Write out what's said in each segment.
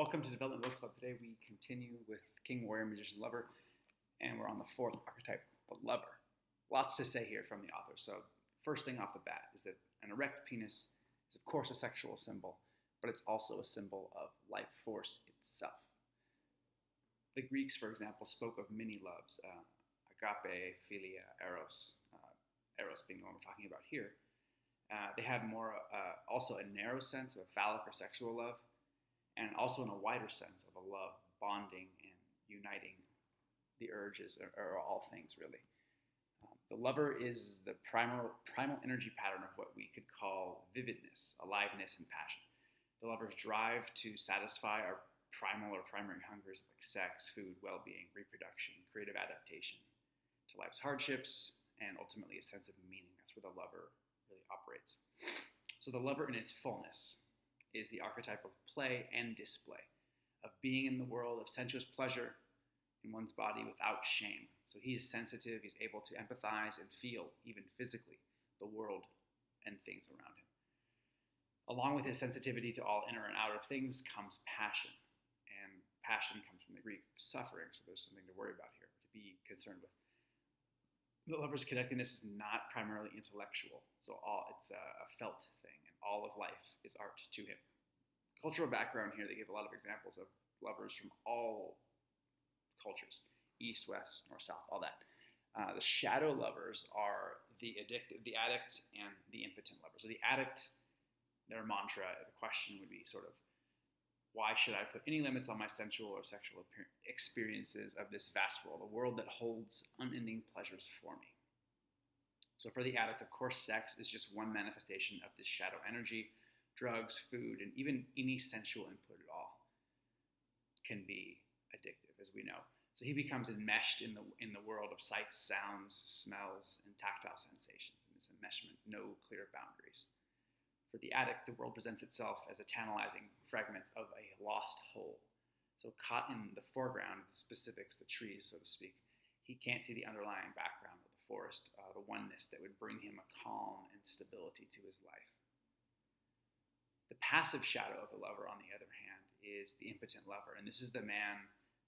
Welcome to Development Book Club. Today we continue with King, Warrior, Magician, Lover, and we're on the fourth archetype, the Lover. Lots to say here from the author. So first thing off the bat is that an erect penis is of course a sexual symbol, but it's also a symbol of life force itself. The Greeks, for example, spoke of many loves, agape, philia, eros, eros being the one we're talking about here. They had more also a narrow sense of a phallic or sexual love, and also in a wider sense of a love bonding and uniting the urges or all things really. The lover is the primal energy pattern of what we could call vividness, aliveness, and passion. The lover's drive to satisfy our primal or primary hungers like sex, food, well-being, reproduction, creative adaptation to life's hardships, and ultimately a sense of meaning. That's where the lover really operates. So the lover in its fullness is the archetype of play and display, of being in the world of sensuous pleasure in one's body without shame. So he is sensitive, he's able to empathize and feel, even physically, the world and things around him. Along with his sensitivity to all inner and outer things comes passion. And passion comes from the Greek suffering, so there's something to worry about here, to be concerned with. The lover's connectedness is not primarily intellectual, so it's a felt thing, and all of life is art to him. Cultural background here, they give a lot of examples of lovers from all cultures, east, west, north, south, all that. The shadow lovers are the addict, and the impotent lover. So the addict, their mantra, the question would be sort of, why should I put any limits on my sensual or sexual experiences of this vast world, a world that holds unending pleasures for me? So for the addict, of course, sex is just one manifestation of this shadow energy. Drugs, food, and even any sensual input at all can be addictive, as we know. So he becomes enmeshed in the world of sights, sounds, smells, and tactile sensations. In this enmeshment, no clear boundaries. For the addict, the world presents itself as a tantalizing fragment of a lost whole. So caught in the foreground, the specifics, the trees, so to speak, he can't see the underlying background of the forest, the oneness that would bring him a calm and stability to his life. The passive shadow of the lover, on the other hand, is the impotent lover. And this is the man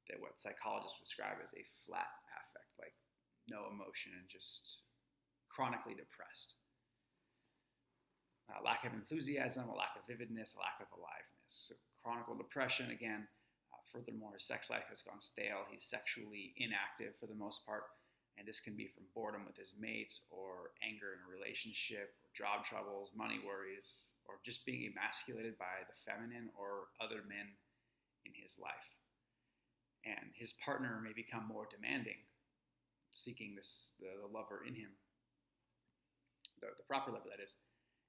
that what psychologists describe as a flat affect, like no emotion and just chronically depressed. Lack of enthusiasm, a lack of vividness, a lack of aliveness. So chronic depression, again. Furthermore, his sex life has gone stale. He's sexually inactive for the most part. And this can be from boredom with his mates, or anger in a relationship, or job troubles, money worries, or just being emasculated by the feminine or other men in his life. And his partner may become more demanding, seeking the lover in him, the proper lover, that is,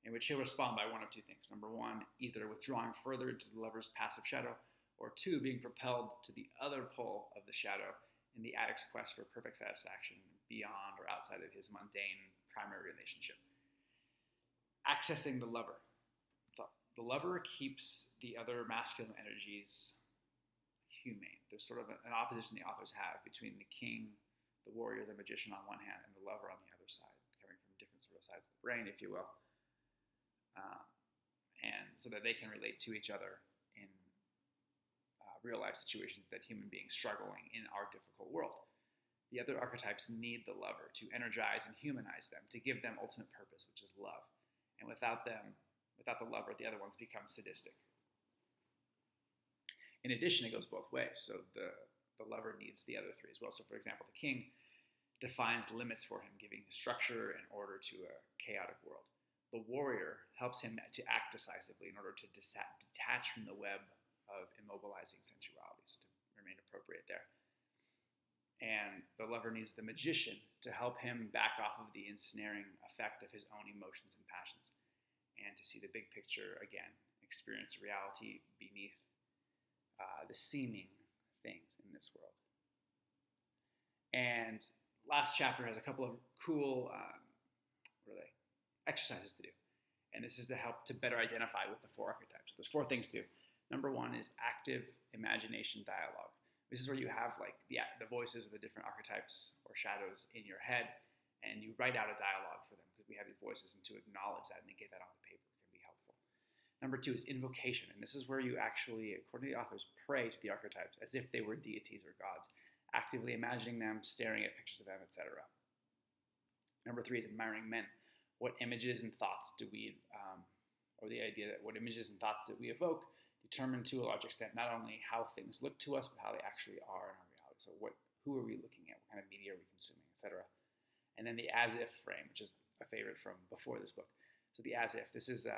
in which he'll respond by one of two things. Number one, either withdrawing further into the lover's passive shadow, or two, being propelled to the other pole of the shadow in the addict's quest for perfect satisfaction beyond or outside of his mundane primary relationship. Accessing the lover. So the lover keeps the other masculine energies humane. There's sort of an opposition the authors have between the king, the warrior, the magician on one hand, and the lover on the other side, coming from different sort of sides of the brain, if you will. And so that they can relate to each other in real life situations that human beings struggling in our difficult world. The other archetypes need the lover to energize and humanize them, to give them ultimate purpose, which is love. And without the lover, the other ones become sadistic. In addition, it goes both ways. So the lover needs the other three as well. So for example, the king defines limits for him, giving structure and order to a chaotic world. The warrior helps him to act decisively in order to detach from the web of immobilizing sensuality, so to remain appropriate there. And the lover needs the magician to help him back off of the ensnaring effect of his own emotions and passions, and to see the big picture again, experience reality beneath the seeming things in this world. And last chapter has a couple of cool exercises to do. And this is to help to better identify with the four archetypes. So there's four things to do. Number one is active imagination dialogue. This is where you have like the voices of the different archetypes or shadows in your head, and you write out a dialogue for them, because we have these voices, and to acknowledge that and to get that on the paper can be helpful. Number 2 is invocation, and this is where you actually, according to the authors, pray to the archetypes as if they were deities or gods, actively imagining them, staring at pictures of them, etc. Number 3 is admiring men. What images and thoughts do we, or the idea that what images and thoughts that we evoke determine to a large extent not only how things look to us, but how they actually are in our reality. So who are we looking at? What kind of media are we consuming, etc. And then the as-if frame, which is a favorite from before this book. So the as-if, this is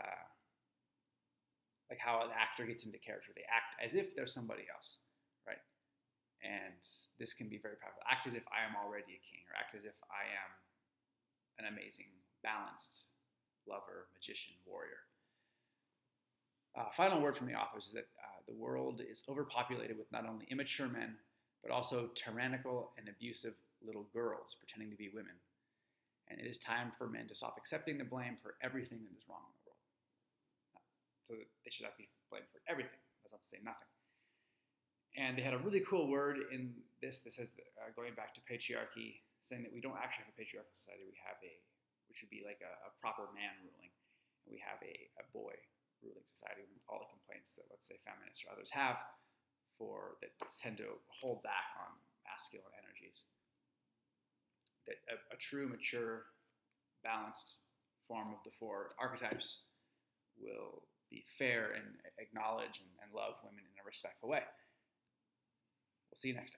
like how an actor gets into character. They act as if they're somebody else, right? And this can be very powerful. Act as if I am already a king, or act as if I am an amazing, balanced lover, magician, warrior. Final word from the authors is that the world is overpopulated with not only immature men, but also tyrannical and abusive little girls pretending to be women. And it is time for men to stop accepting the blame for everything that is wrong in the world. So that they should not be blamed for everything. That's not to say nothing. And they had a really cool word in this that says, going back to patriarchy, saying that we don't actually have a patriarchal society. We have which would be like a proper man ruling. And we have a boy ruling society with all the complaints that, let's say, feminists or others have that tend to hold back on masculine energies. That a true, mature, balanced form of the four archetypes will be fair and acknowledge and love women in a respectful way. We'll see you next time.